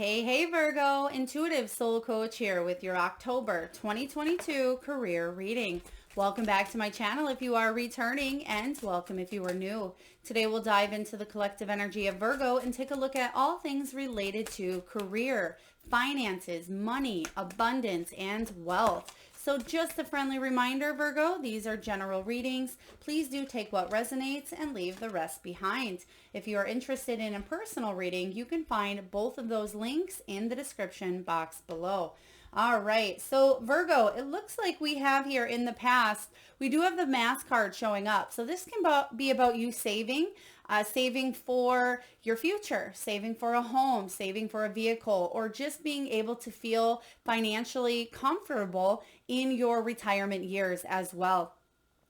Hey Virgo, Intuitive Soul Coach here with your October 2022 career reading. Welcome back to my channel if you are returning, and welcome if you are new. Today we'll dive into the collective energy of Virgo and take a look at all things related to career, finances, money, abundance, and wealth. So just a friendly reminder, Virgo, these are general readings. Please do take what resonates and leave the rest behind. If you are interested in a personal reading, you can find both of those links in the description box below. All right, so Virgo, it looks like we have here in the past, we do have the Mass card showing up. So this can be about you saving, saving for your future, saving for a home, saving for a vehicle, or just being able to feel financially comfortable in your retirement years as well.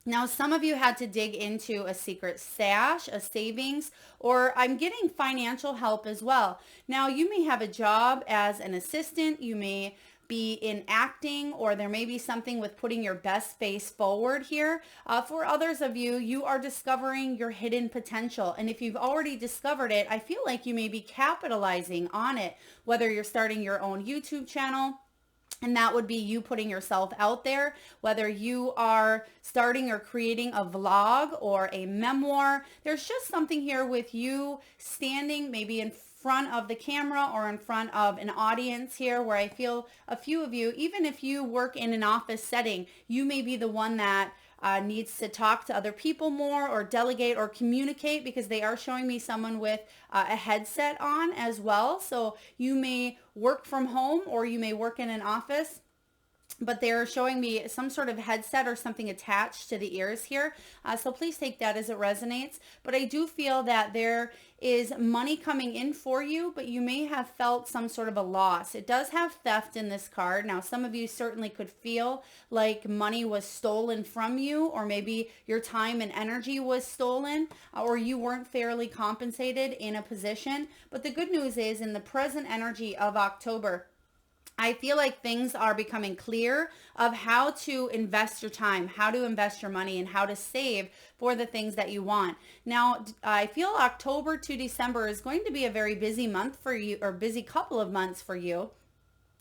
Now, some of you had to dig into a secret stash, a savings, or I'm getting financial help as well. Now, you may have a job as an assistant, you may be in acting, or there may be something with putting your best face forward here. For others of you, you are discovering your hidden potential. And if you've already discovered it, I feel like you may be capitalizing on it, whether you're starting your own YouTube channel, and that would be you putting yourself out there, whether you are starting or creating a vlog or a memoir. There's just something here with you standing maybe in front of the camera or in front of an audience here, where I feel a few of you, even if you work in an office setting, you may be the one that needs to talk to other people more or delegate or communicate, because they are showing me someone with a headset on as well. So you may work from home or you may work in an office, but they're showing me some sort of headset or something attached to the ears here. So please take that as it resonates. But I do feel that there is money coming in for you, but you may have felt some sort of a loss. It does have theft in this card. Now, some of you certainly could feel like money was stolen from you, or maybe your time and energy was stolen, or you weren't fairly compensated in a position. But the good news is, in the present energy of October, I feel like things are becoming clear of how to invest your time, how to invest your money, and how to save for the things that you want. Now, I feel October to December is going to be a very busy month for you, or busy couple of months for you,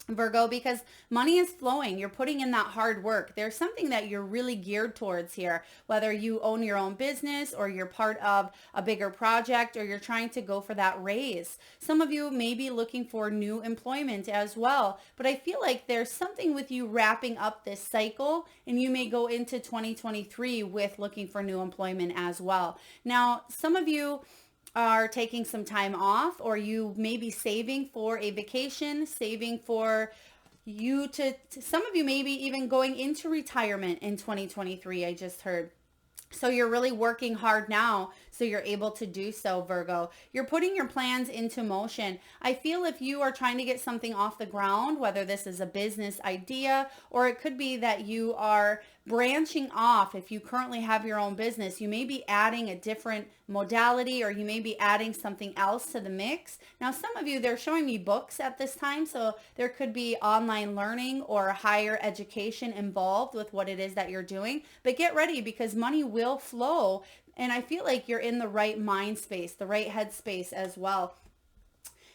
Virgo, because money is flowing. You're putting in that hard work. There's something that you're really geared towards here, whether you own your own business or you're part of a bigger project or you're trying to go for that raise. Some of you may be looking for new employment as well, but I feel like there's something with you wrapping up this cycle, and you may go into 2023 with looking for new employment as well. Now, some of you are taking some time off, or you may be saving for a vacation, saving for you to some of you may be even going into retirement in 2023, I just heard. So you're really working hard now, so you're able to do so, Virgo. You're putting your plans into motion. I feel if you are trying to get something off the ground, whether this is a business idea, or it could be that you are branching off. If you currently have your own business, you may be adding a different modality, or you may be adding something else to the mix. Now, some of you, they're showing me books at this time, so there could be online learning or higher education involved with what it is that you're doing. But get ready, because money will flow, and I feel like you're in the right mind space, the right head space as well.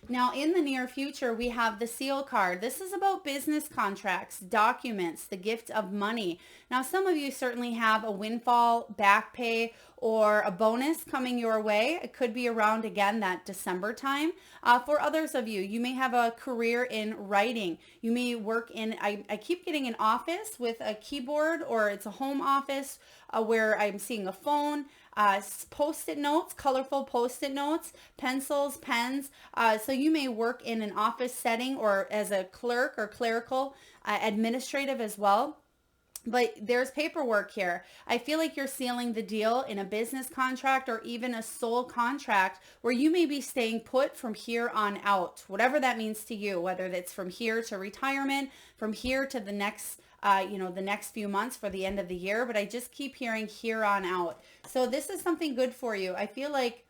Now, in the near future, we have the Seal card. This is about business contracts, documents, the gift of money. Now, some of you certainly have a windfall, back pay, or a bonus coming your way. It could be around, again, that December time. For others of you, you may have a career in writing. You may work in, I keep getting an office with a keyboard, or it's a home office where I'm seeing a phone. Post-it notes, colorful post-it notes, pencils, pens. So you may work in an office setting, or as a clerk or clerical, administrative as well. But there's paperwork here. I feel like you're sealing the deal in a business contract, or even a soul contract, where you may be staying put from here on out, whatever that means to you, whether that's from here to retirement, from here to the next the next few months for the end of the year. But I just keep hearing here on out. So this is something good for you. I feel like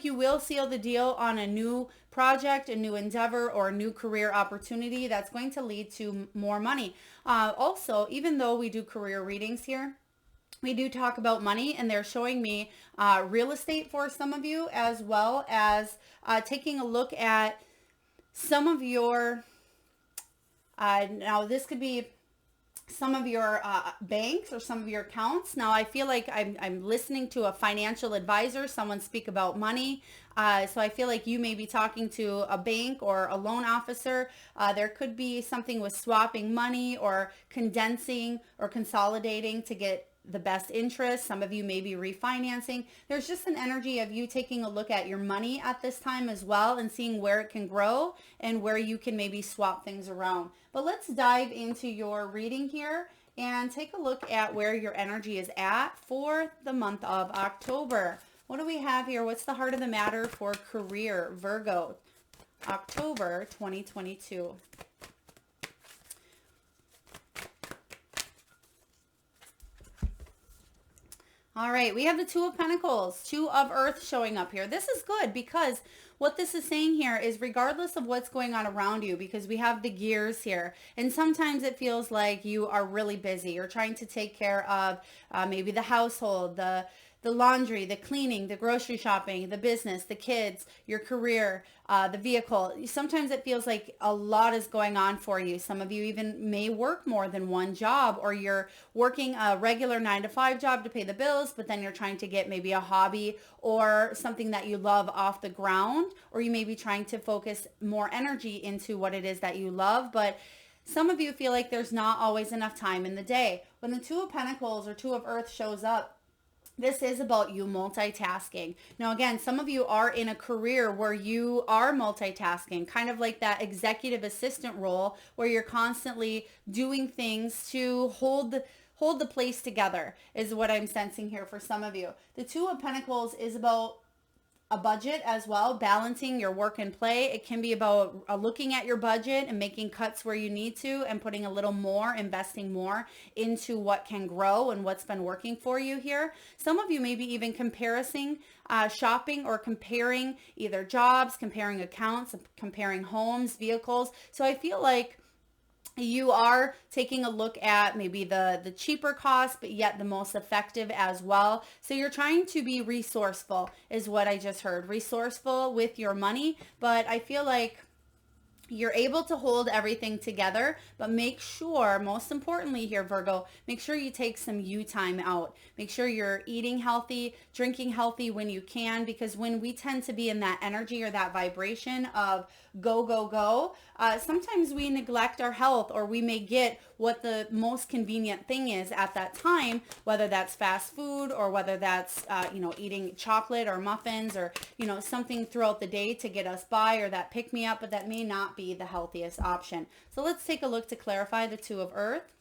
you will seal the deal on a new project, a new endeavor, or a new career opportunity that's going to lead to more money. Also, even though we do career readings here, we do talk about money, and they're showing me real estate for some of you, as well as taking a look at some of your, now this could be some of your banks or some of your accounts. Now I feel like I'm listening to a financial advisor, someone speak about money. So I feel like you may be talking to a bank or a loan officer. There could be something with swapping money or condensing or consolidating to get the best interest. Some of you may be refinancing. There's just an energy of you taking a look at your money at this time as well and seeing where it can grow and where you can maybe swap things around. But let's dive into your reading here and take a look at where your energy is at for the month of October. What do we have here? What's the heart of the matter for career, Virgo, October 2022? All right, we have the Two of Pentacles, Two of Earth showing up here. This is good because what this is saying here is regardless of what's going on around you, because we have the gears here, and sometimes it feels like you are really busy. You're trying to take care of maybe the household, the laundry, the cleaning, the grocery shopping, the business, the kids, your career, the vehicle. Sometimes it feels like a lot is going on for you. Some of you even may work more than one job, or you're working a regular 9-to-5 job to pay the bills, but then you're trying to get maybe a hobby or something that you love off the ground, or you may be trying to focus more energy into what it is that you love. But some of you feel like there's not always enough time in the day. When the Two of Pentacles or Two of Earth shows up, this is about you multitasking. Now, again, some of you are in a career where you are multitasking, kind of like that executive assistant role where you're constantly doing things to hold the place together is what I'm sensing here for some of you. The Two of Pentacles is about a budget as well, balancing your work and play. It can be about looking at your budget and making cuts where you need to and putting a little more, investing more into what can grow and what's been working for you here. Some of you may be even shopping or comparing either jobs, comparing accounts, comparing homes, vehicles. So I feel like you are taking a look at maybe the cheaper cost, but yet the most effective as well. So you're trying to be resourceful is what I just heard. Resourceful with your money, but I feel like you're able to hold everything together, but make sure, most importantly here, Virgo, make sure you take some you time out. Make sure you're eating healthy, drinking healthy when you can, because when we tend to be in that energy or that vibration of go, go, go, sometimes we neglect our health, or we may get what the most convenient thing is at that time, whether that's fast food or whether that's, eating chocolate or muffins or, something throughout the day to get us by, or that pick me up, but that may not be the healthiest option. So let's take a look to clarify the Two of Earth.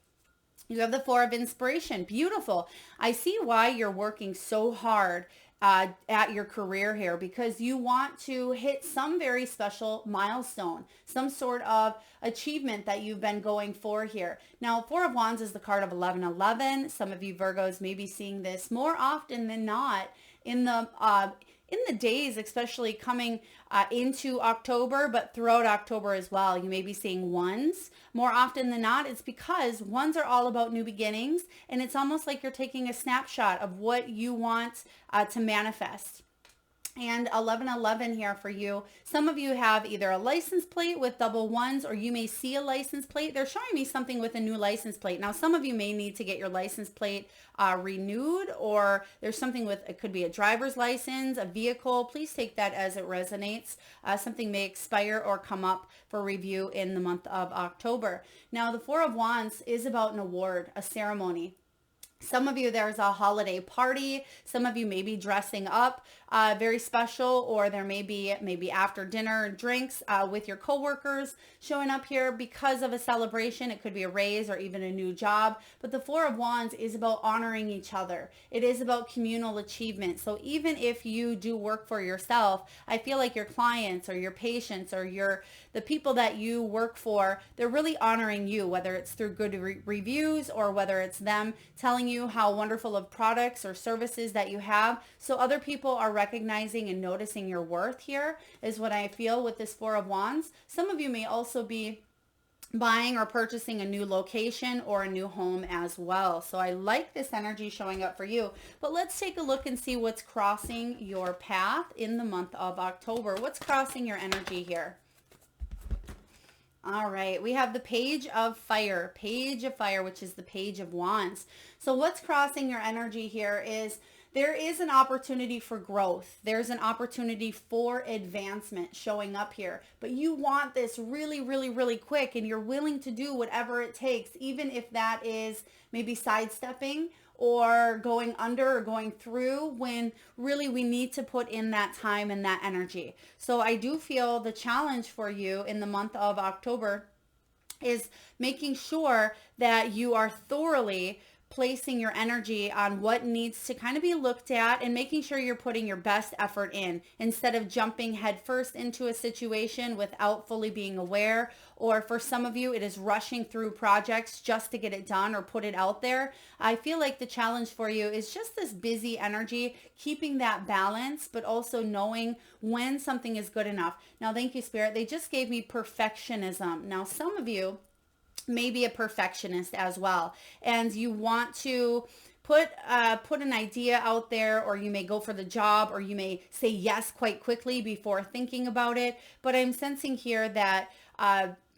You have the Four of Inspiration. Beautiful. I see why you're working so hard at your career here, because you want to hit some very special milestone, some sort of achievement that you've been going for here. Now, Four of Wands is the card of 1111. Some of you Virgos may be seeing this more often than not in the days, especially coming into October, but throughout October as well. You may be seeing ones more often than not. It's because ones are all about new beginnings, and it's almost like you're taking a snapshot of what you want to manifest. And 1111 here for you. Some of you have either a license plate with double ones, or you may see a license plate. They're showing me something with a new license plate. Now, some of you may need to get your license plate renewed, or there's something with, it could be a driver's license, a vehicle. Please take that as it resonates. Something may expire or come up for review in the month of October. Now, the Four of Wands is about an award, a ceremony. Some of you, there's a holiday party. Some of you may be dressing up very special, or there may be maybe after dinner drinks with your coworkers showing up here because of a celebration. It could be a raise or even a new job. But the Four of Wands is about honoring each other. It is about communal achievement. So even if you do work for yourself, I feel like your clients or your patients or the people that you work for, they're really honoring you, whether it's through good reviews or whether it's them telling you how wonderful of products or services that you have. So other people are recognizing and noticing your worth here is what I feel with this Four of Wands. Some of you may also be buying or purchasing a new location or a new home as well. So I like this energy showing up for you. But let's take a look and see what's crossing your path in the month of October. What's crossing your energy here? All right, we have the Page of Fire, which is the Page of Wands. So what's crossing your energy here is there is an opportunity for growth. There's an opportunity for advancement showing up here, but you want this really, really, really quick, and you're willing to do whatever it takes, even if that is maybe sidestepping or going under or going through, when really we need to put in that time and that energy. So I do feel the challenge for you in the month of October is making sure that you are thoroughly placing your energy on what needs to kind of be looked at, and making sure you're putting your best effort in instead of jumping headfirst into a situation without fully being aware. Or for some of you, it is rushing through projects just to get it done or put it out there. I feel like the challenge for you is just this busy energy, keeping that balance, but also knowing when something is good enough. Now, thank you, Spirit. They just gave me perfectionism. Now, some of you may be a perfectionist as well, and you want to put an idea out there, or you may go for the job, or you may say yes quite quickly before thinking about it. But I'm sensing here that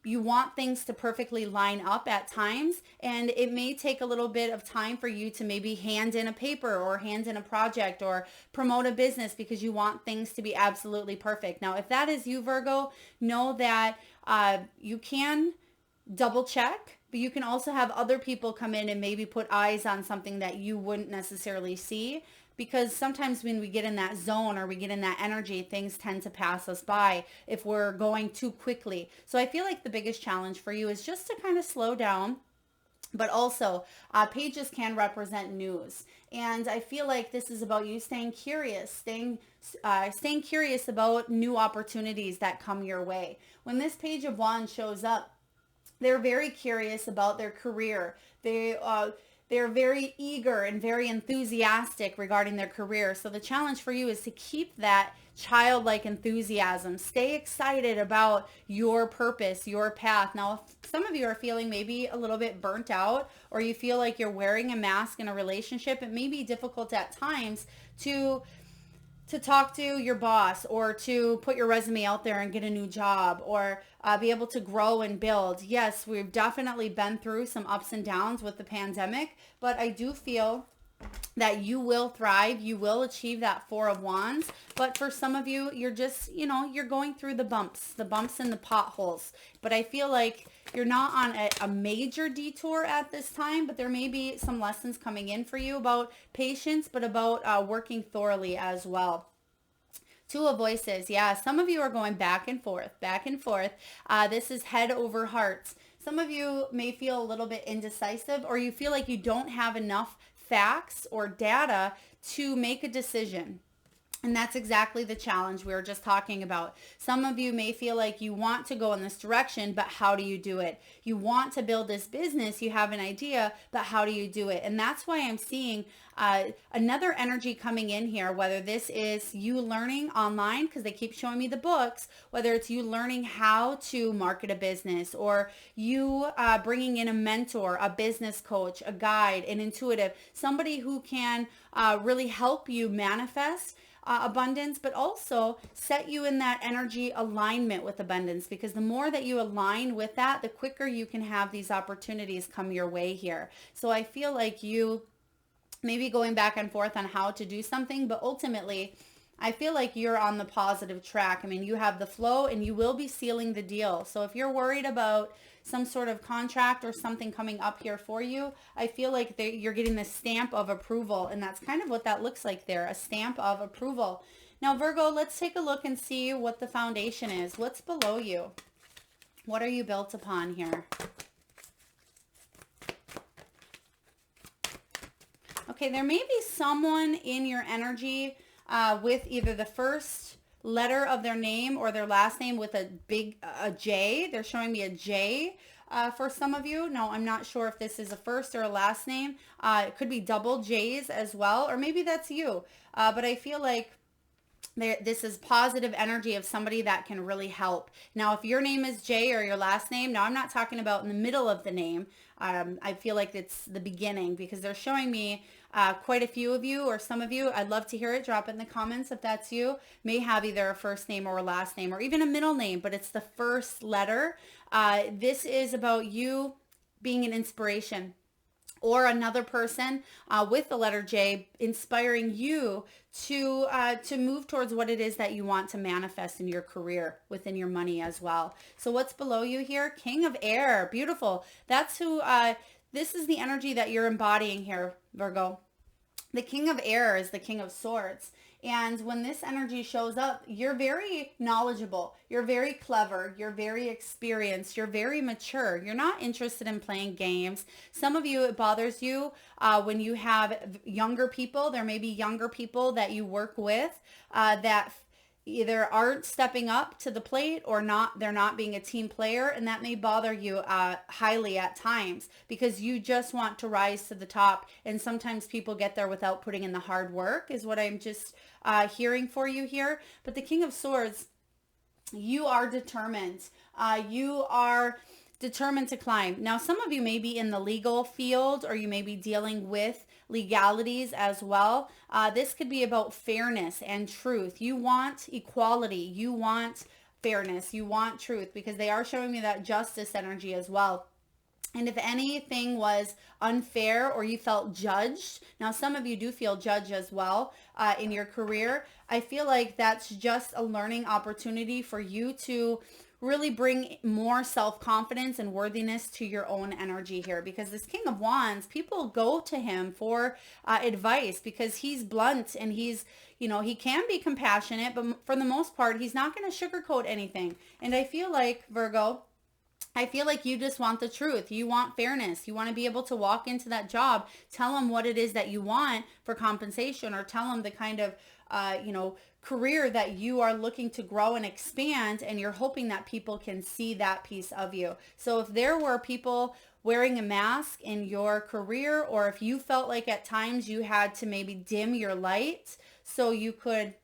you want things to perfectly line up at times, and it may take a little bit of time for you to maybe hand in a paper or hand in a project or promote a business because you want things to be absolutely perfect. Now, if that is you, Virgo, know that you can double check, but you can also have other people come in and maybe put eyes on something that you wouldn't necessarily see, because sometimes when we get in that zone or we get in that energy, things tend to pass us by if we're going too quickly. So I feel like the biggest challenge for you is just to kind of slow down. But also, pages can represent news. And I feel like this is about you staying curious, staying curious about new opportunities that come your way. When this Page of Wands shows up, they're very curious about their career. They're very eager and very enthusiastic regarding their career. So the challenge for you is to keep that childlike enthusiasm. Stay excited about your purpose, your path. Now, if some of you are feeling maybe a little bit burnt out, or you feel like you're wearing a mask in a relationship, it may be difficult at times to talk to your boss, or to put your resume out there and get a new job, or be able to grow and build. Yes, we've definitely been through some ups and downs with the pandemic, but I do feel that you will thrive. You will achieve that Four of Wands. But for some of you, you're just, you're going through the bumps and the potholes. But I feel like you're not on a major detour at this time, but there may be some lessons coming in for you about patience, but about working thoroughly as well. Two of Voices. Yeah, some of you are going back and forth, back and forth. This is head over heart. Some of you may feel a little bit indecisive, or you feel like you don't have enough facts or data to make a decision. And that's exactly the challenge we were just talking about. Some of you may feel like you want to go in this direction, but how do you do it? You want to build this business, you have an idea, but how do you do it? And that's why I'm seeing another energy coming in here, whether this is you learning online, because they keep showing me the books, whether it's you learning how to market a business, or you bringing in a mentor, a business coach, a guide, an intuitive, somebody who can really help you manifest abundance, but also set you in that energy alignment with abundance, because the more that you align with that, the quicker you can have these opportunities come your way here. So I feel like you may be going back and forth on how to do something, but ultimately I feel like you're on the positive track. I mean, you have the flow and you will be sealing the deal. So if you're worried about some sort of contract or something coming up here for you, I feel like you're getting the stamp of approval, and that's kind of what that looks like there, a stamp of approval. Now, Virgo, let's take a look and see what the foundation is. What's below you? What are you built upon here? Okay, there may be someone in your energy with either the first letter of their name or their last name with a J. They're showing me a J for some of you. No, I'm not sure if this is a first or a last name. It could be double J's as well, or maybe that's you. But I feel like this is positive energy of somebody that can really help. Now, if your name is J or your last name, now I'm not talking about in the middle of the name. I feel like it's the beginning, because they're showing me Quite a few of you, or some of you, I'd love to hear it. Drop it in the comments if that's you. May have either a first name or a last name or even a middle name, but it's the first letter. This is about you being an inspiration, or another person with the letter J inspiring you to move towards what it is that you want to manifest in your career, within your money as well. So what's below you here? King of Air. Beautiful. That's who, this is the energy that you're embodying here, Virgo. The King of Air is the King of Swords. And when this energy shows up, you're very knowledgeable, you're very clever, you're very experienced, you're very mature. You're not interested in playing games. Some of you, it bothers you when you have younger people. There may be younger people that you work with that either aren't stepping up to the plate or not, they're not being a team player, and that may bother you highly at times because you just want to rise to the top, and sometimes people get there without putting in the hard work, is what I'm just hearing for you here. But the King of Swords, you are determined. You are determined to climb. Now, some of you may be in the legal field, or you may be dealing with legalities as well. This could be about fairness and truth. You want equality. You want fairness. You want truth, because they are showing me that justice energy as well. And if anything was unfair or you felt judged, now some of you do feel judged as well in your career, I feel like that's just a learning opportunity for you to really bring more self-confidence and worthiness to your own energy here, because this King of Wands, people go to him for advice because he's blunt and he's, you know, he can be compassionate, but for the most part, he's not going to sugarcoat anything. And I feel like, Virgo, I feel like you just want the truth. You want fairness. You want to be able to walk into that job, tell them what it is that you want for compensation, or tell them the kind of, career that you are looking to grow and expand, and you're hoping that people can see that piece of you. So if there were people wearing a mask in your career, or if you felt like at times you had to maybe dim your light so you could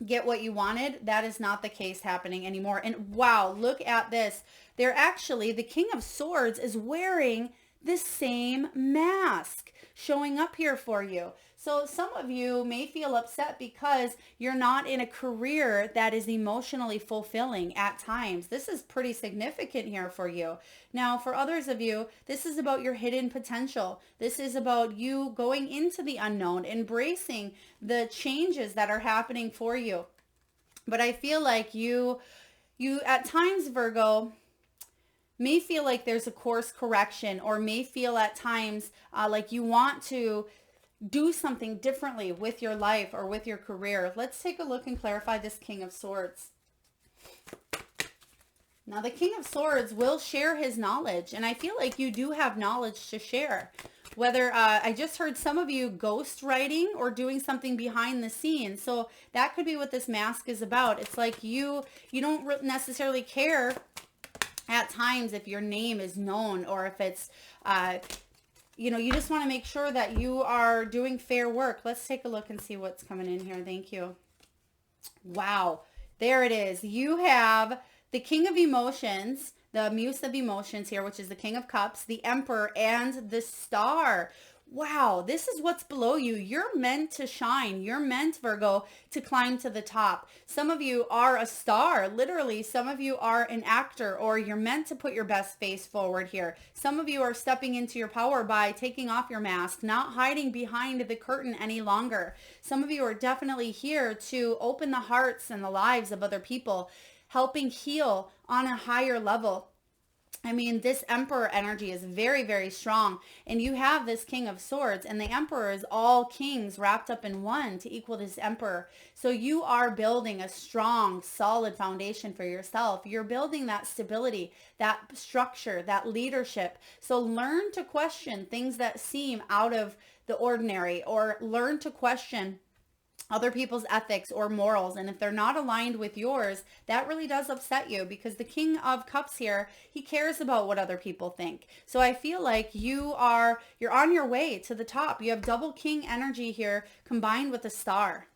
get what you wanted, that is not the case happening anymore. And wow, look at this. They're actually, the King of Swords is wearing the same mask showing up here for you. So some of you may feel upset because you're not in a career that is emotionally fulfilling at times. This is pretty significant here for you. Now, for others of you, this is about your hidden potential. This is about you going into the unknown, embracing the changes that are happening for you. But I feel like you at times, Virgo, may feel like there's a course correction, or may feel at times like you want to do something differently with your life or with your career. Let's take a look and clarify this King of Swords. Now, the King of Swords will share his knowledge, and I feel like you do have knowledge to share. Whether I just heard some of you ghost writing or doing something behind the scenes. So that could be what this mask is about. It's like you don't necessarily care at times if your name is known, or if it's you just want to make sure that you are doing fair work. Let's take a look and see what's coming in here. Thank you. Wow. There it is. You have the King of Emotions, the Muse of Emotions here, which is the King of Cups, the Emperor, and the Star. Wow, this is what's below you. You're meant to shine. You're meant, Virgo, to climb to the top. Some of you are a star, literally. Some of you are an actor, or you're meant to put your best face forward here. Some of you are stepping into your power by taking off your mask, not hiding behind the curtain any longer. Some of you are definitely here to open the hearts and the lives of other people, helping heal on a higher level. I mean, this Emperor energy is very, very strong. And you have this King of Swords, and the Emperor is all kings wrapped up in one to equal this Emperor. So you are building a strong, solid foundation for yourself. You're building that stability, that structure, that leadership. So learn to question things that seem out of the ordinary, or learn to question other people's ethics or morals. And if they're not aligned with yours, that really does upset you, because the King of Cups here, he cares about what other people think. So I feel like you're on your way to the top. You have double King energy here combined with a Star.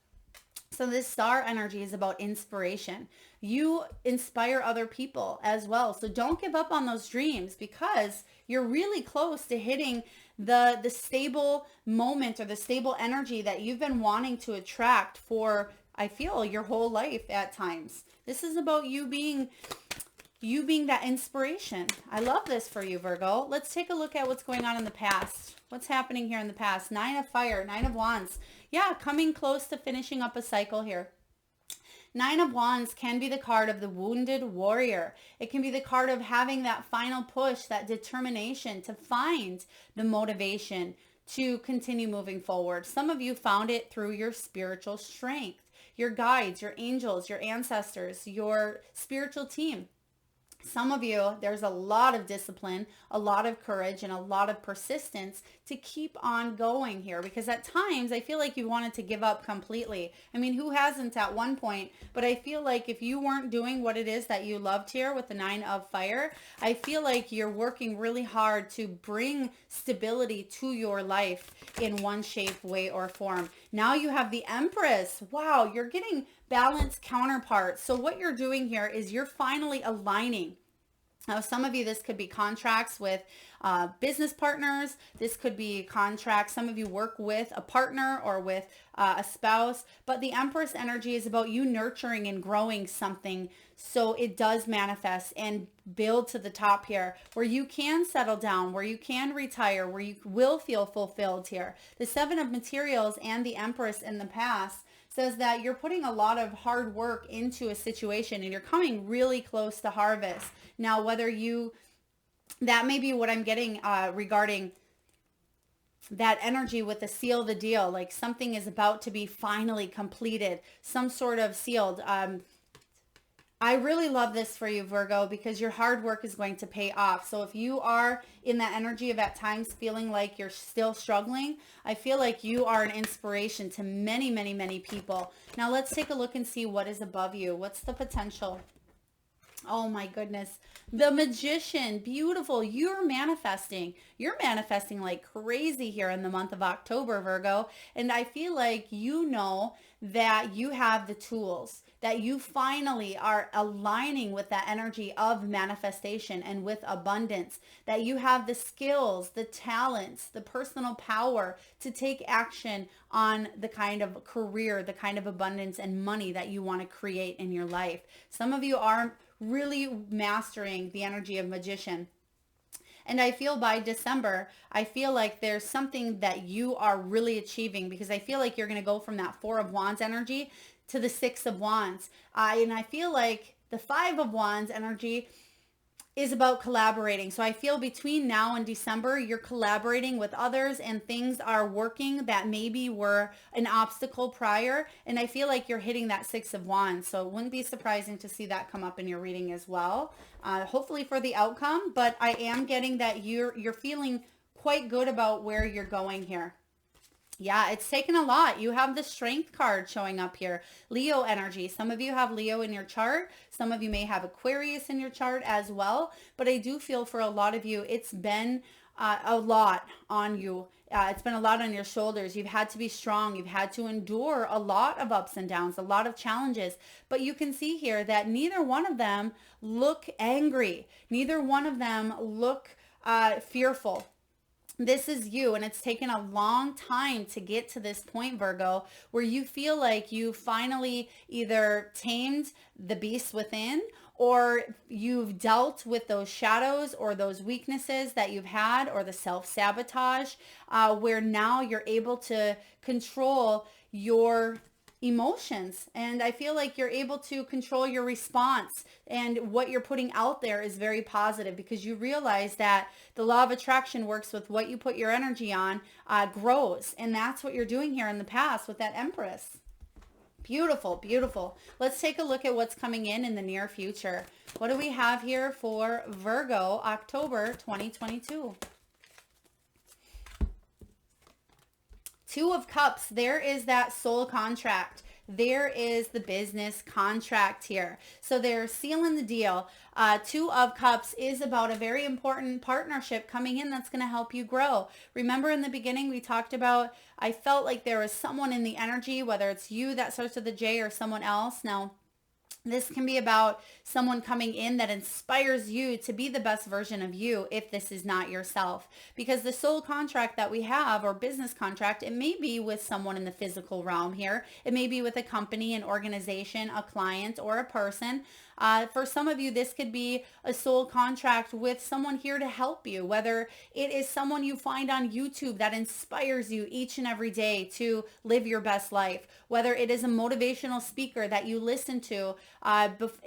So this Star energy is about inspiration. you inspire other people as well. So don't give up on those dreams, because you're really close to hitting the stable moment or the stable energy that you've been wanting to attract for, I feel, your whole life at times. This is about you being that inspiration. I love this for you, Virgo. Let's take a look at what's going on in the past. What's happening here in the past? 9 of Fire, 9 of Wands. Yeah, coming close to finishing up a cycle here. 9 of Wands can be the card of the wounded warrior. It can be the card of having that final push, that determination to find the motivation to continue moving forward. Some of you found it through your spiritual strength, your guides, your angels, your ancestors, your spiritual team. Some of you, there's a lot of discipline, a lot of courage, and a lot of persistence to keep on going here, because at times I feel like you wanted to give up completely. I mean, who hasn't at one point? But I feel like if you weren't doing what it is that you loved here with the 9 of Fire, I feel like you're working really hard to bring stability to your life in one shape, way, or form. Now you have the Empress. Wow, you're getting balanced counterparts. So what you're doing here is you're finally aligning. Now, some of you, this could be contracts with business partners. This could be contracts. Some of you work with a partner or with a spouse. But the Empress energy is about you nurturing and growing something so it does manifest and build to the top here, where you can settle down, where you can retire, where you will feel fulfilled here. The 7 of Materials and the Empress in the past says that you're putting a lot of hard work into a situation and you're coming really close to harvest. Now, that may be what I'm getting regarding that energy with the seal the deal, like something is about to be finally completed, some sort of sealed. I really love this for you, Virgo, because your hard work is going to pay off. So if you are in that energy of at times feeling like you're still struggling, I feel like you are an inspiration to many, many, many people. Now let's take a look and see what is above you. What's the potential? Oh my goodness. The Magician. Beautiful. You're manifesting. You're manifesting like crazy here in the month of October, Virgo. And I feel like you know that you have the tools, that you finally are aligning with that energy of manifestation and with abundance, that you have the skills, the talents, the personal power to take action on the kind of career, the kind of abundance and money that you want to create in your life. Some of you are really mastering the energy of Magician. And I feel by December, I feel like there's something that you are really achieving, because I feel like you're going to go from that 4 of Wands energy to the 6 of Wands. And I feel like the 5 of Wands energy is about collaborating. So I feel between now and December, you're collaborating with others and things are working that maybe were an obstacle prior. And I feel like you're hitting that 6 of Wands. So it wouldn't be surprising to see that come up in your reading as well. Hopefully for the outcome, but I am getting that you're feeling quite good about where you're going here. Yeah, it's taken a lot. You have the Strength card showing up here. Leo energy. Some of you have Leo in your chart. Some of you may have Aquarius in your chart as well. But I do feel for a lot of you, it's been a lot on you. It's been a lot on your shoulders. You've had to be strong. You've had to endure a lot of ups and downs, a lot of challenges. But you can see here that neither one of them look angry. Neither one of them look fearful. This is you, and it's taken a long time to get to this point, Virgo, where you feel like you finally either tamed the beast within, or you've dealt with those shadows or those weaknesses that you've had, or the self-sabotage, where now you're able to control your emotions. And I feel like you're able to control your response, and what you're putting out there is very positive, because you realize that the law of attraction works with what you put your energy on, grows. And that's what you're doing here in the past with that Empress. Beautiful, beautiful. Let's take a look at what's coming in the near future. What do we have here for Virgo, October 2022? 2 of Cups, there is that soul contract. There is the business contract here. So they're sealing the deal. 2 of Cups is about a very important partnership coming in that's going to help you grow. Remember in the beginning we talked about, I felt like there was someone in the energy, whether it's you that starts with a J or someone else. Now, This can be about someone coming in that inspires you to be the best version of you if this is not yourself. Because the soul contract that we have, or business contract, it may be with someone in the physical realm here. It may be with a company, an organization, a client, or a person. For some of you, this could be a soul contract with someone here to help you, whether it is someone you find on YouTube that inspires you each and every day to live your best life, whether it is a motivational speaker that you listen to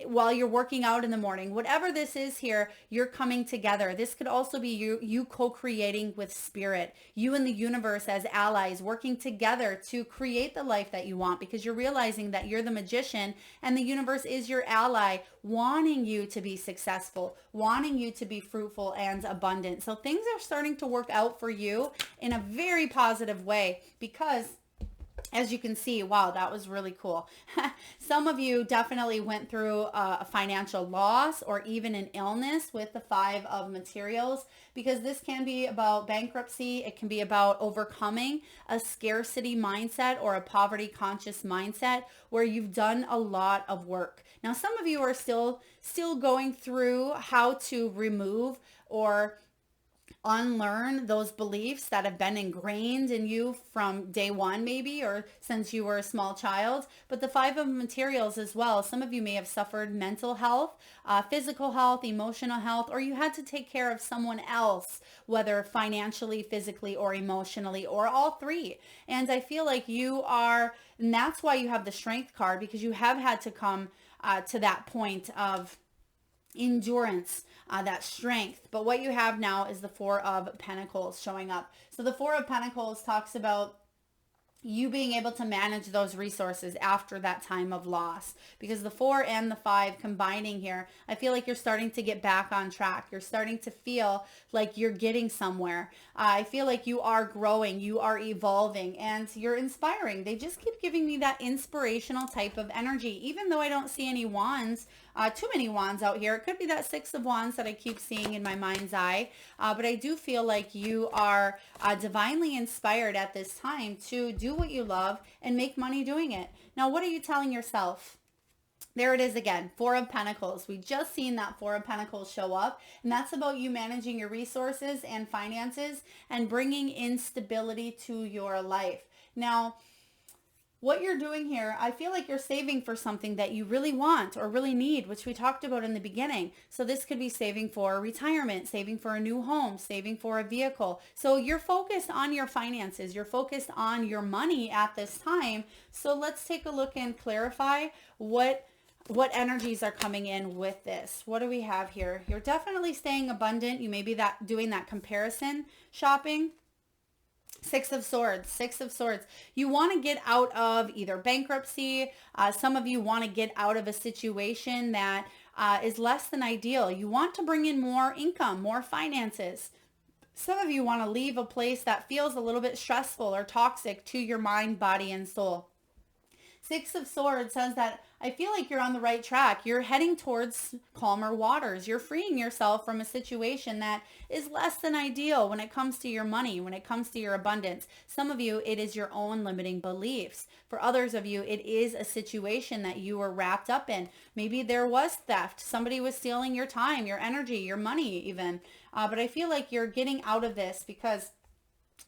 while you're working out in the morning. Whatever this is here, you're coming together. This could also be you co-creating with spirit, you and the universe as allies working together to create the life that you want, because you're realizing that you're the magician and the universe is your ally, wanting you to be successful, wanting you to be fruitful and abundant. So things are starting to work out for you in a very positive way, because as you can see, wow, that was really cool. Some of you definitely went through a financial loss or even an illness with the 5 of materials, because this can be about bankruptcy. It can be about overcoming a scarcity mindset or a poverty conscious mindset where you've done a lot of work. Now, some of you are still going through how to remove or unlearn those beliefs that have been ingrained in you from day one, maybe, or since you were a small child. But the 5 of materials as well. Some of you may have suffered mental health, physical health, emotional health, or you had to take care of someone else, whether financially, physically, or emotionally, or all 3. And I feel like you are, and that's why you have the strength card, because you have had to come to that point of endurance, that strength. But what you have now is the 4 of Pentacles showing up. So the 4 of Pentacles talks about you being able to manage those resources after that time of loss, because the 4 and the 5 combining here, I feel like you're starting to get back on track. You're starting to feel like you're getting somewhere. I feel like you are growing, you are evolving, and you're inspiring. They just keep giving me that inspirational type of energy, even though I don't see any wands, too many wands out here. It could be that 6 of wands that I keep seeing in my mind's eye, but I do feel like you are divinely inspired at this time to do what you love and make money doing it. Now, what are you telling yourself? There it is again, 4 of Pentacles. We just seen that 4 of Pentacles show up, and that's about you managing your resources and finances and bringing in stability to your life. Now, what you're doing here, I feel like you're saving for something that you really want or really need, which we talked about in the beginning. So this could be saving for retirement, saving for a new home, saving for a vehicle. So you're focused on your finances. You're focused on your money at this time. So let's take a look and clarify what energies are coming in with this. What do we have here? You're definitely staying abundant. You may be doing that comparison shopping. 6 of Swords, 6 of Swords. You want to get out of either bankruptcy. Some of you want to get out of a situation that is less than ideal. You want to bring in more income, more finances. Some of you want to leave a place that feels a little bit stressful or toxic to your mind, body, and soul. 6 of Swords says that I feel like you're on the right track. You're heading towards calmer waters. You're freeing yourself from a situation that is less than ideal when it comes to your money, when it comes to your abundance. Some of you, it is your own limiting beliefs. For others of you, it is a situation that you were wrapped up in. Maybe there was theft. Somebody was stealing your time, your energy, your money even. But I feel like you're getting out of this because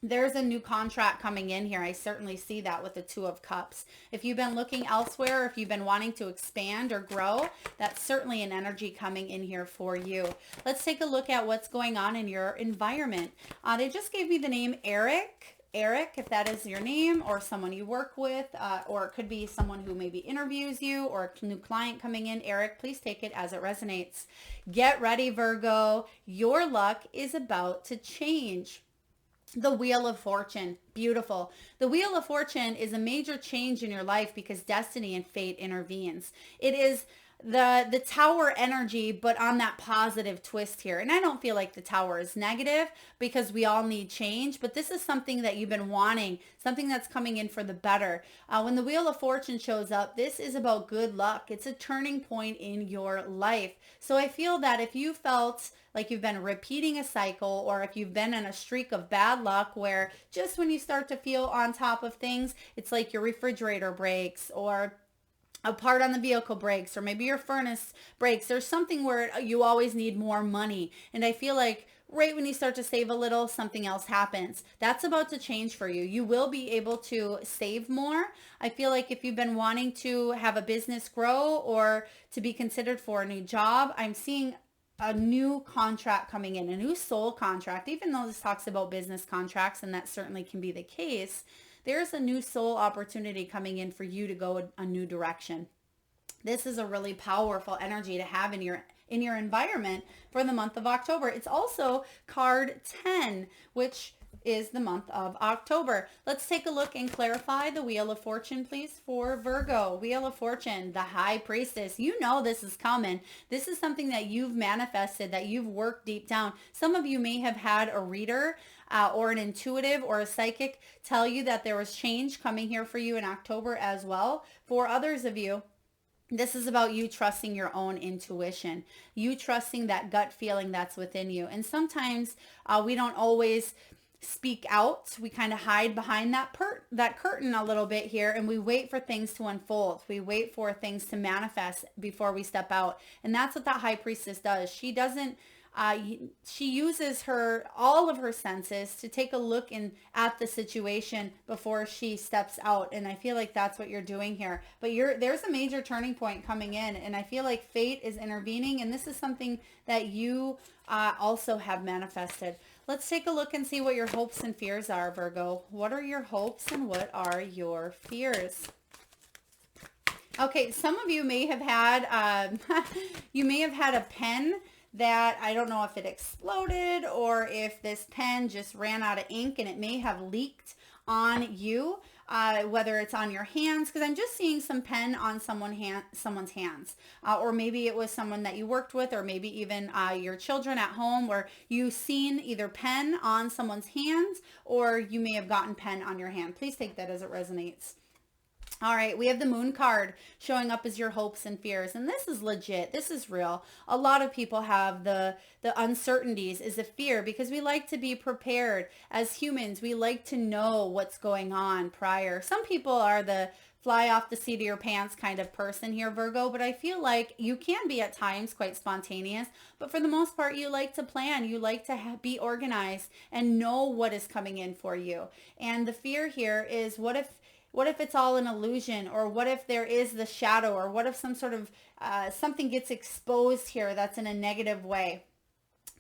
there's a new contract coming in here. I certainly see that with the 2 of Cups. If you've been looking elsewhere, if you've been wanting to expand or grow, that's certainly an energy coming in here for you. Let's take a look at what's going on in your environment. They just gave me the name Eric. Eric, if that is your name or someone you work with, or it could be someone who maybe interviews you or a new client coming in. Eric, please take it as it resonates. Get ready, Virgo. Your luck is about to change. The Wheel of Fortune. Beautiful. The Wheel of Fortune is a major change in your life because destiny and fate intervenes. It is the Tower energy, but on that positive twist here. And I don't feel like the Tower is negative because we all need change, but this is something that you've been wanting, something that's coming in for the better. When the Wheel of Fortune shows up, this is about good luck. It's a turning point in your life. So I feel that if you felt like you've been repeating a cycle, or if you've been in a streak of bad luck where just when you start to feel on top of things, it's like your refrigerator breaks, or a part on the vehicle breaks, or maybe your furnace breaks. There's something where you always need more money. And I feel like right when you start to save a little, something else happens. That's about to change for you. You will be able to save more. I feel like if you've been wanting to have a business grow or to be considered for a new job, I'm seeing a new contract coming in, a new soul contract. Even though this talks about business contracts, and that certainly can be the case, there's a new soul opportunity coming in for you to go a new direction. This is a really powerful energy to have in your environment for the month of October. It's also card 10, which is the month of October. Let's take a look and clarify the Wheel of Fortune, please, for Virgo. Wheel of Fortune, the High Priestess. You know this is coming. This is something that you've manifested, that you've worked deep down. Some of you may have had a reader or an intuitive or a psychic tell you that there was change coming here for you in October as well. For others of you, this is about you trusting your own intuition, you trusting that gut feeling that's within you. And sometimes we don't always speak out. We kind of hide behind that curtain a little bit here, and we wait for things to unfold. We wait for things to manifest before we step out. And that's what that High Priestess does. She doesn't she uses all of her senses to take a look at the situation before she steps out. And I feel like that's what you're doing here. But there's a major turning point coming in, and I feel like fate is intervening, and this is something that you also have manifested. Let's take a look and see what your hopes and fears are, Virgo. What are your hopes and what are your fears? Okay, some of you may have had a pen that, I don't know if it exploded or if this pen just ran out of ink and it may have leaked on you, whether it's on your hands, because I'm just seeing some pen on someone's hands, or maybe it was someone that you worked with, or maybe even your children at home, where you've seen either pen on someone's hands or you may have gotten pen on your hand. Please take that as it resonates. All right, we have the Moon card showing up as your hopes and fears, and this is legit. This is real. A lot of people have the uncertainties is a fear, because we like to be prepared. As humans, we like to know what's going on prior. Some people are the fly off the seat of your pants kind of person here, Virgo, but I feel like you can be at times quite spontaneous, but for the most part, you like to plan. You like to be organized and know what is coming in for you. And the fear here is, what if it's all an illusion, or what if there is the shadow, or what if some sort of something gets exposed here that's in a negative way?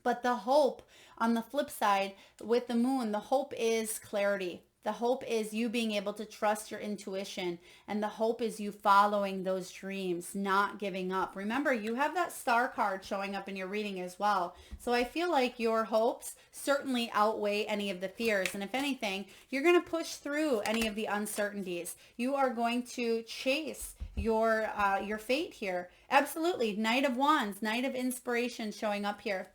But the hope on the flip side with the Moon, the hope is clarity. The hope is you being able to trust your intuition, and the hope is you following those dreams, not giving up. Remember, you have that Star card showing up in your reading as well. So I feel like your hopes certainly outweigh any of the fears. And if anything, you're going to push through any of the uncertainties. You are going to chase your fate here. Absolutely. Knight of Wands, Knight of Inspiration showing up here.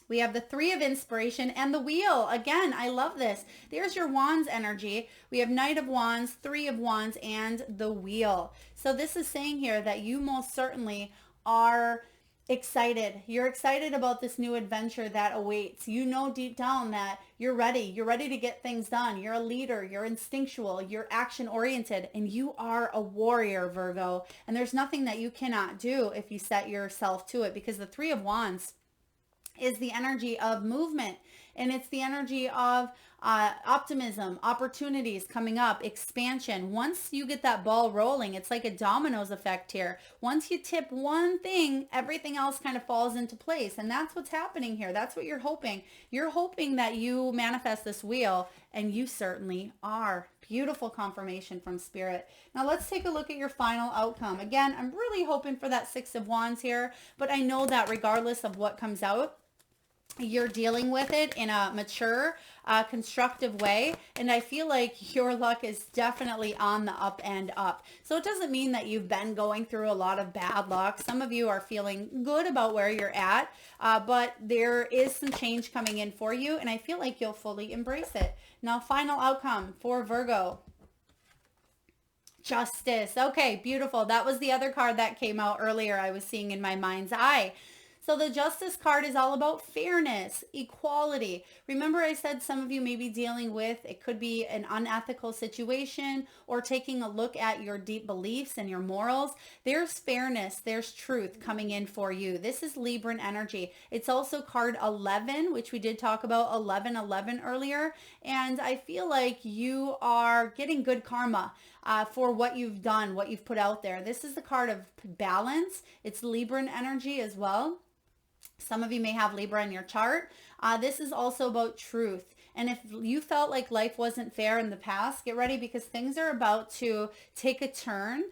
We have the Three of Inspiration and the Wheel. Again, I love this. There's your Wands energy. We have Knight of Wands, Three of Wands, and the Wheel. So this is saying here that you most certainly are excited. You're excited about this new adventure that awaits. You know deep down that you're ready. You're ready to get things done. You're a leader. You're instinctual. You're action oriented, and you are a warrior, Virgo. And there's nothing that you cannot do if you set yourself to it, because the Three of Wands is the energy of movement, and it's the energy of optimism, opportunities coming up, expansion. Once you get that ball rolling, it's like a dominoes effect here. Once you tip one thing, everything else kind of falls into place, and that's what's happening here. That's what you're hoping. You're hoping that you manifest this wheel, and you certainly are. Beautiful confirmation from Spirit. Now let's take a look at your final outcome. Again, I'm really hoping for that Six of Wands here, but I know that regardless of what comes out, you're dealing with it in a mature, constructive way. And I feel like your luck is definitely on the up and up. So it doesn't mean that you've been going through a lot of bad luck. Some of you are feeling good about where you're at, but there is some change coming in for you. And I feel like you'll fully embrace it. Now, final outcome for Virgo. Justice. Okay, beautiful. That was the other card that came out earlier I was seeing in my mind's eye. So the Justice card is all about fairness, equality. Remember I said some of you may be dealing with, it could be an unethical situation or taking a look at your deep beliefs and your morals. There's fairness, there's truth coming in for you. This is Libran energy. It's also card 11, which we did talk about 1111 earlier. And I feel like you are getting good karma for what you've done, what you've put out there. This is the card of balance. It's Libran energy as well. Some of you may have Libra in your chart. This is also about truth. And if you felt like life wasn't fair in the past, get ready because things are about to take a turn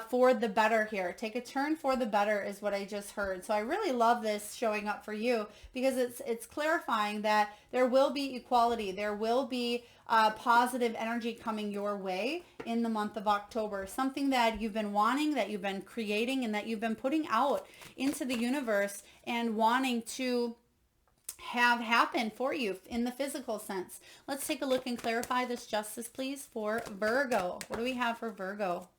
for the better here. Take a turn for the better is what I just heard. So I really love this showing up for you because it's clarifying that there will be equality. There will be positive energy coming your way in the month of October. Something that you've been wanting, that you've been creating, and that you've been putting out into the universe and wanting to have happen for you in the physical sense. Let's take a look and clarify this justice, please, for Virgo. What do we have for Virgo?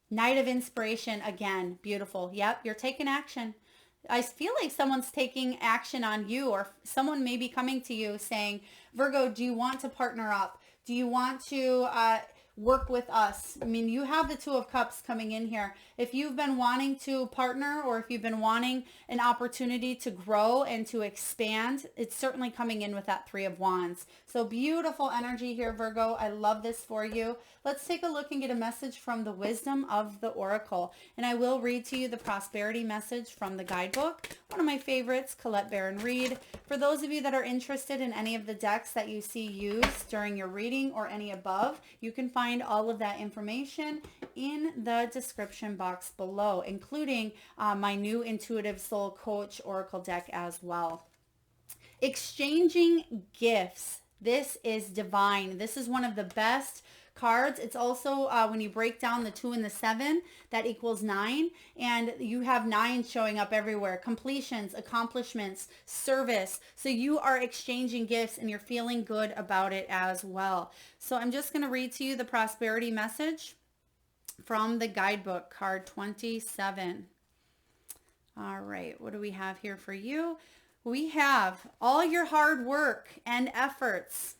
Knight of Inspiration again. Beautiful. Yep, you're taking action. I feel like someone's taking action on you, or someone may be coming to you saying, Virgo, do you want to partner up? Do you want to work with us? I mean, you have the Two of Cups coming in here. If you've been wanting to partner, or if you've been wanting an opportunity to grow and to expand, it's certainly coming in with that Three of Wands. So beautiful energy here, Virgo. I love this for you. Let's take a look and get a message from the Wisdom of the Oracle. And I will read to you the prosperity message from the guidebook. One of my favorites, Colette Baron Reed. For those of you that are interested in any of the decks that you see used during your reading or any above, you can find all of that information in the description box below, including my new Intuitive Soul Coach Oracle deck as well. Exchanging gifts. This is divine. This is one of the best cards. It's also when you break down the 2 and the 7, that equals 9, and you have 9 showing up everywhere. Completions, accomplishments, service. So you are exchanging gifts and you're feeling good about it as well. So I'm just going to read to you the prosperity message from the guidebook, card 27. All right, what do we have here for you? We have all your hard work and efforts,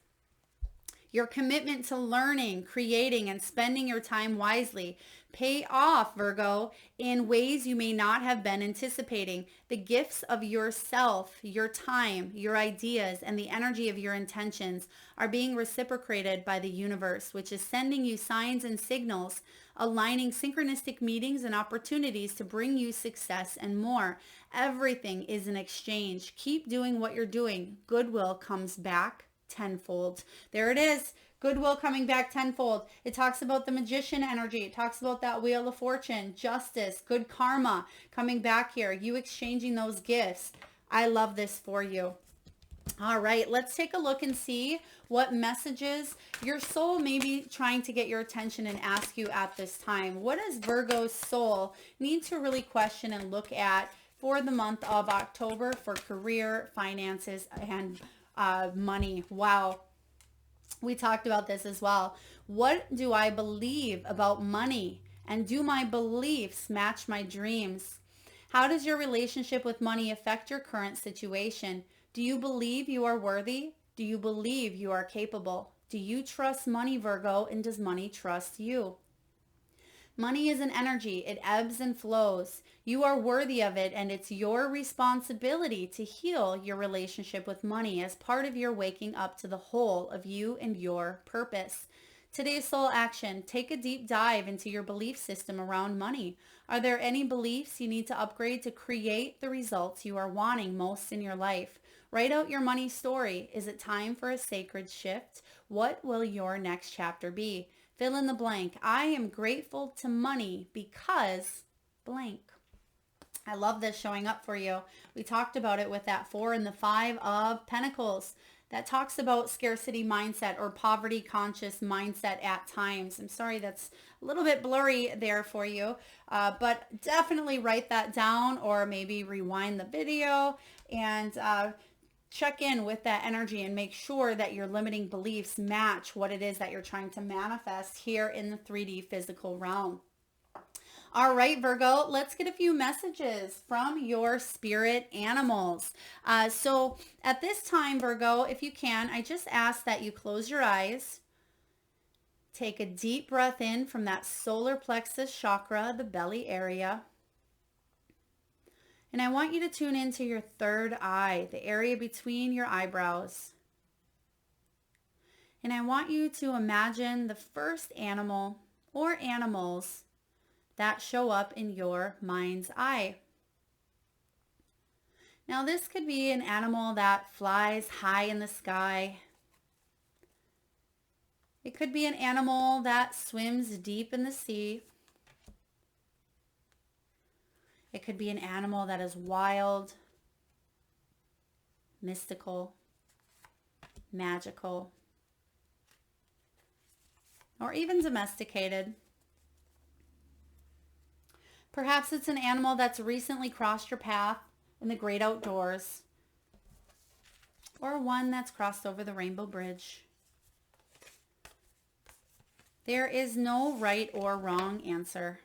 your commitment to learning, creating, and spending your time wisely pay off, Virgo, in ways you may not have been anticipating. The gifts of yourself, your time, your ideas, and the energy of your intentions are being reciprocated by the universe, which is sending you signs and signals, aligning synchronistic meetings and opportunities to bring you success and more. Everything is an exchange. Keep doing what you're doing. Goodwill comes back tenfold. There it is. Goodwill coming back tenfold. It talks about the Magician energy. It talks about that Wheel of Fortune, justice, good karma coming back here. You exchanging those gifts. I love this for you. All right, let's take a look and see what messages your soul may be trying to get your attention and ask you at this time. What does Virgo's soul need to really question and look at for the month of October for career, finances, and money? Wow. We talked about this as well. What do I believe about money? And do my beliefs match my dreams? How does your relationship with money affect your current situation? Do you believe you are worthy? Do you believe you are capable? Do you trust money, Virgo? And does money trust you? Money is an energy. It ebbs and flows. You are worthy of it, and it's your responsibility to heal your relationship with money as part of your waking up to the whole of you and your purpose. Today's soul action, take a deep dive into your belief system around money. Are there any beliefs you need to upgrade to create the results you are wanting most in your life? Write out your money story. Is it time for a sacred shift? What will your next chapter be? Fill in the blank. I am grateful to money because blank. I love this showing up for you. We talked about it with that 4 and the 5 of Pentacles. That talks about scarcity mindset or poverty conscious mindset at times. I'm sorry, that's a little bit blurry there for you, but definitely write that down or maybe rewind the video and check in with that energy and make sure that your limiting beliefs match what it is that you're trying to manifest here in the 3D physical realm. All right, Virgo, let's get a few messages from your spirit animals. So at this time, Virgo, if you can, I just ask that you close your eyes. Take a deep breath in from that solar plexus chakra, the belly area. And I want you to tune into your third eye, the area between your eyebrows. And I want you to imagine the first animal or animals that show up in your mind's eye. Now this could be an animal that flies high in the sky. It could be an animal that swims deep in the sea. It could be an animal that is wild, mystical, magical, or even domesticated. Perhaps it's an animal that's recently crossed your path in the great outdoors, or one that's crossed over the rainbow bridge. There is no right or wrong answer.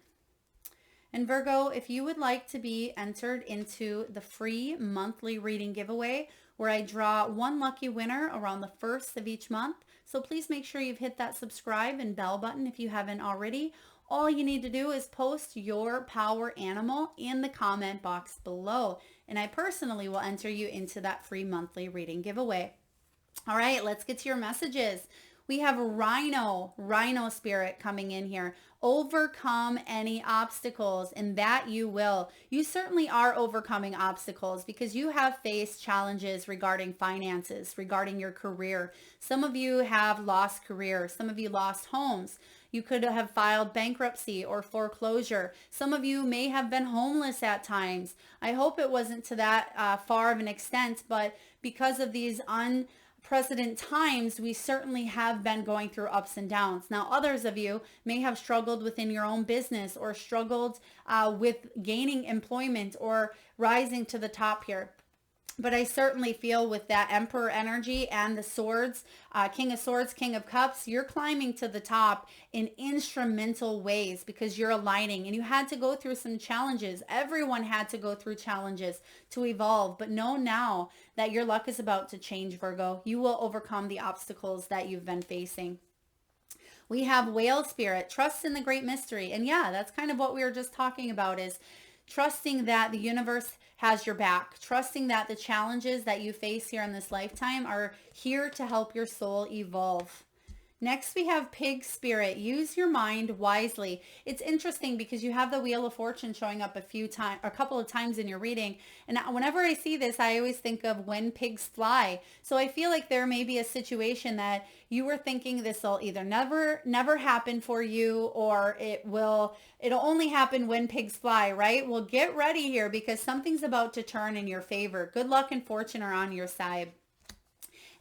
And Virgo, if you would like to be entered into the free monthly reading giveaway, where I draw one lucky winner around the 1st of each month, so please make sure you've hit that subscribe and bell button if you haven't already. All you need to do is post your power animal in the comment box below, and I personally will enter you into that free monthly reading giveaway. All right, let's get to your messages. We have Rhino spirit coming in here. Overcome any obstacles, and that you will. You certainly are overcoming obstacles because you have faced challenges regarding finances, regarding your career. Some of you have lost career. Some of you lost homes. You could have filed bankruptcy or foreclosure. Some of you may have been homeless at times. I hope it wasn't to that far of an extent, but because of these unprecedented times, we certainly have been going through ups and downs. Now, others of you may have struggled within your own business or struggled with gaining employment or rising to the top here. But I certainly feel with that Emperor energy and the swords, King of Swords, King of Cups, you're climbing to the top in instrumental ways because you're aligning, and you had to go through some challenges. Everyone had to go through challenges to evolve, but know now that your luck is about to change, Virgo. You will overcome the obstacles that you've been facing. We have Whale Spirit, trust in the great mystery. And yeah, that's kind of what we were just talking about, is trusting that the universe has your back, trusting that the challenges that you face here in this lifetime are here to help your soul evolve. Next, we have Pig Spirit. Use your mind wisely. It's interesting because you have the Wheel of Fortune showing up a couple of times in your reading. And whenever I see this, I always think of when pigs fly. So I feel like there may be a situation that you were thinking this will either never happen for you, or it'll only happen when pigs fly, right? Well, get ready here because something's about to turn in your favor. Good luck and fortune are on your side.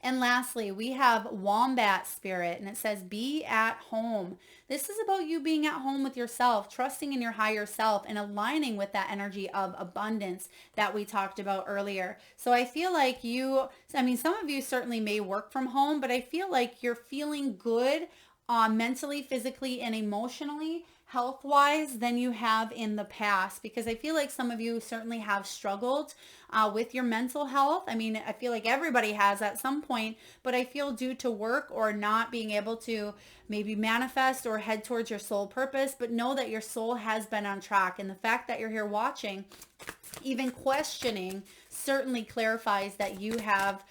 And lastly, we have Wombat Spirit, and it says, be at home. This is about you being at home with yourself, trusting in your higher self, and aligning with that energy of abundance that we talked about earlier. So I feel like some of you certainly may work from home, but I feel like you're feeling good mentally, physically, and emotionally, health-wise, than you have in the past, because I feel like some of you certainly have struggled with your mental health. I mean, I feel like everybody has at some point, but I feel due to work or not being able to maybe manifest or head towards your soul purpose, but know that your soul has been on track. And the fact that you're here watching, even questioning, certainly clarifies that you have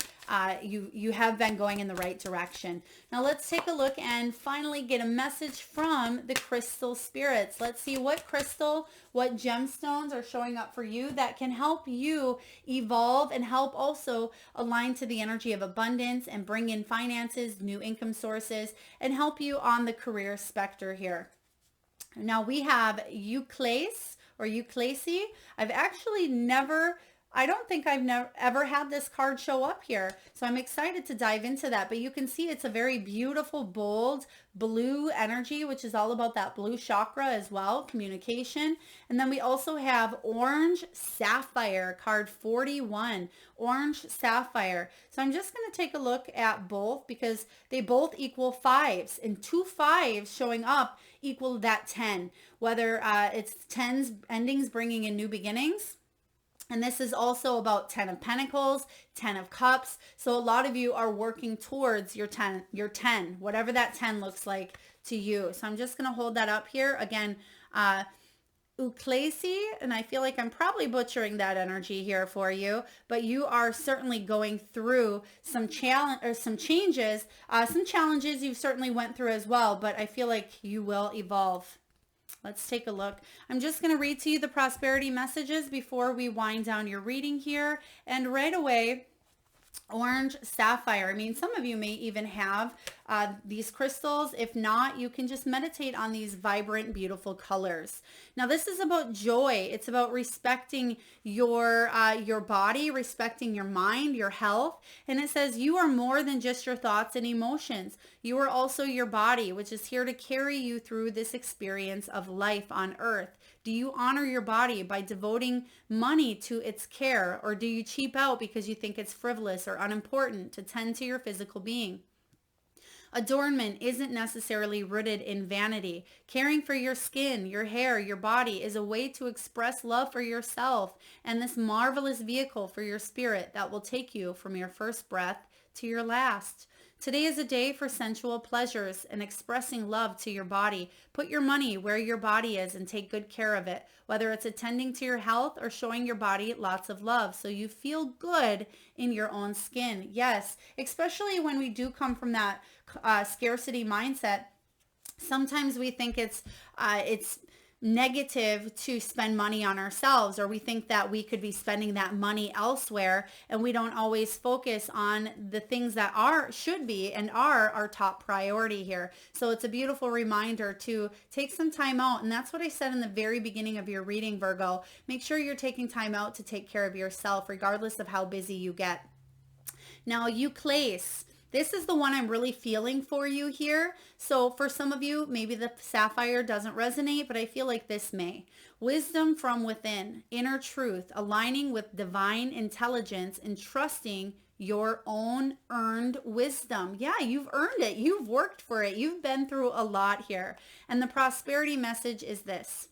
been going in the right direction. Now let's take a look and finally get a message from the crystal spirits. Let's see what gemstones are showing up for you that can help you evolve and help also align to the energy of abundance and bring in finances, new income sources, and help you on the career specter here. Now we have Euclase or Euclase. I've actually never I don't think I've never ever had this card show up here. So I'm excited to dive into that. But you can see it's a very beautiful, bold blue energy, which is all about that blue chakra as well, communication. And then we also have orange sapphire, card 41, orange sapphire. So I'm just going to take a look at both because they both equal fives, and two fives showing up equal that 10, whether it's tens endings bringing in new beginnings. And this is also about 10 of Pentacles, 10 of Cups. So a lot of you are working towards your 10, whatever that 10 looks like to you. So I'm just going to hold that up here. Again, Uklesi, and I feel like I'm probably butchering that energy here for you, but you are certainly going through some challenge or some changes, some challenges you've certainly went through as well, but I feel like you will evolve. Let's take a look. I'm just going to read to you the prosperity messages before we wind down your reading here. And right away, orange sapphire. I mean, some of you may even have these crystals. If not, you can just meditate on these vibrant, beautiful colors. Now, this is about joy. It's about respecting your body, respecting your mind, your health. And it says you are more than just your thoughts and emotions. You are also your body, which is here to carry you through this experience of life on earth. Do you honor your body by devoting money to its care, or do you cheap out because you think it's frivolous or unimportant to tend to your physical being? Adornment isn't necessarily rooted in vanity. Caring for your skin, your hair, your body is a way to express love for yourself and this marvelous vehicle for your spirit that will take you from your first breath to your last. Today is a day for sensual pleasures and expressing love to your body. Put your money where your body is and take good care of it, whether it's attending to your health or showing your body lots of love so you feel good in your own skin. Yes, especially when we do come from that scarcity mindset. Sometimes we think it's negative to spend money on ourselves, or we think that we could be spending that money elsewhere, and we don't always focus on the things that should be and are our top priority here. So it's a beautiful reminder to take some time out, and that's what I said in the very beginning of your reading, Virgo. Make sure you're taking time out to take care of yourself regardless of how busy you get. Now, Euclase. This is the one I'm really feeling for you here. So for some of you, maybe the sapphire doesn't resonate, but I feel like this may. Wisdom from within, inner truth, aligning with divine intelligence and trusting your own earned wisdom. Yeah, you've earned it. You've worked for it. You've been through a lot here. And the prosperity message is this.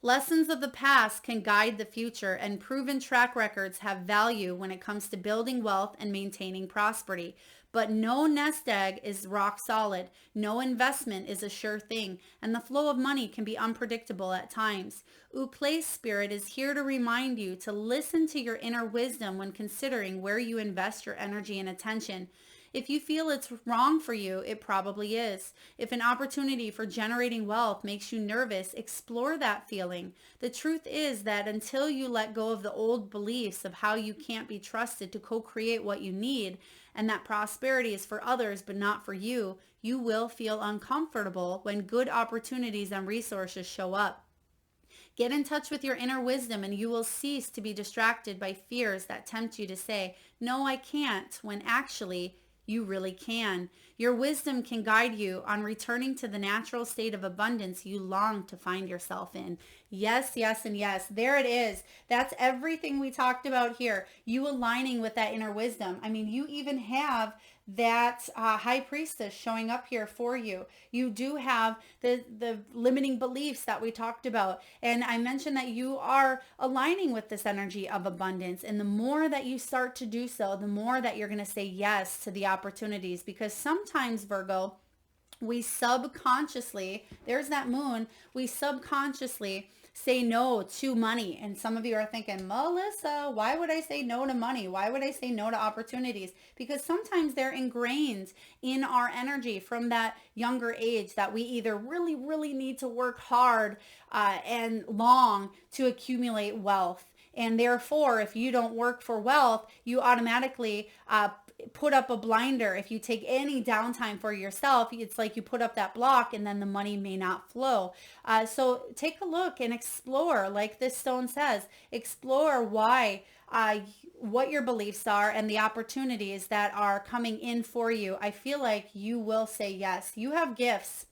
Lessons of the past can guide the future, and proven track records have value when it comes to building wealth and maintaining prosperity. But no nest egg is rock solid. No investment is a sure thing, and the flow of money can be unpredictable at times. Uklase Spirit is here to remind you to listen to your inner wisdom when considering where you invest your energy and attention. If you feel it's wrong for you, it probably is. If an opportunity for generating wealth makes you nervous, explore that feeling. The truth is that until you let go of the old beliefs of how you can't be trusted to co-create what you need, and that prosperity is for others but not for you, you will feel uncomfortable when good opportunities and resources show up. Get in touch with your inner wisdom and you will cease to be distracted by fears that tempt you to say, "No, I can't," when actually you really can. Your wisdom can guide you on returning to the natural state of abundance you long to find yourself in. Yes, yes, and yes. There it is. That's everything we talked about here. You aligning with that inner wisdom. I mean, you even have that high priestess showing up here for you. You do have the limiting beliefs that we talked about. And I mentioned that you are aligning with this energy of abundance. And the more that you start to do so, the more that you're going to say yes to the opportunities. Because sometimes, Virgo, we subconsciously, there's that moon, we subconsciously say no to money. And some of you are thinking, Melissa, why would I say no to money? Why would I say no to opportunities? Because sometimes they're ingrained in our energy from that younger age that we either really, really need to work hard and long to accumulate wealth. And therefore, if you don't work for wealth, you automatically put up a blinder. If you take any downtime for yourself, it's like you put up that block and then the money may not flow. So take a look and explore, like this stone says, explore why, what your beliefs are and the opportunities that are coming in for you. I feel like you will say yes. You have gifts.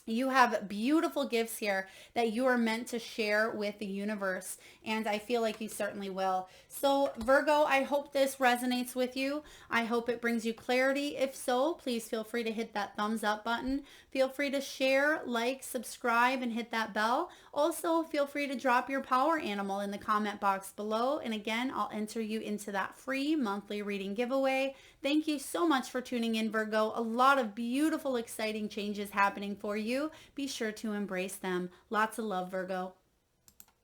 You have beautiful gifts here that you are meant to share with the universe, and I feel like you certainly will. So Virgo, I hope this resonates with you. I hope it brings you clarity. If so, please feel free to hit that thumbs up button. Feel free to share, like, subscribe, and hit that bell. Also, feel free to drop your power animal in the comment box below, and again, I'll enter you into that free monthly reading giveaway. Thank you so much for tuning in, Virgo. A lot of beautiful, exciting changes happening for you. Be sure to embrace them. Lots of love, Virgo.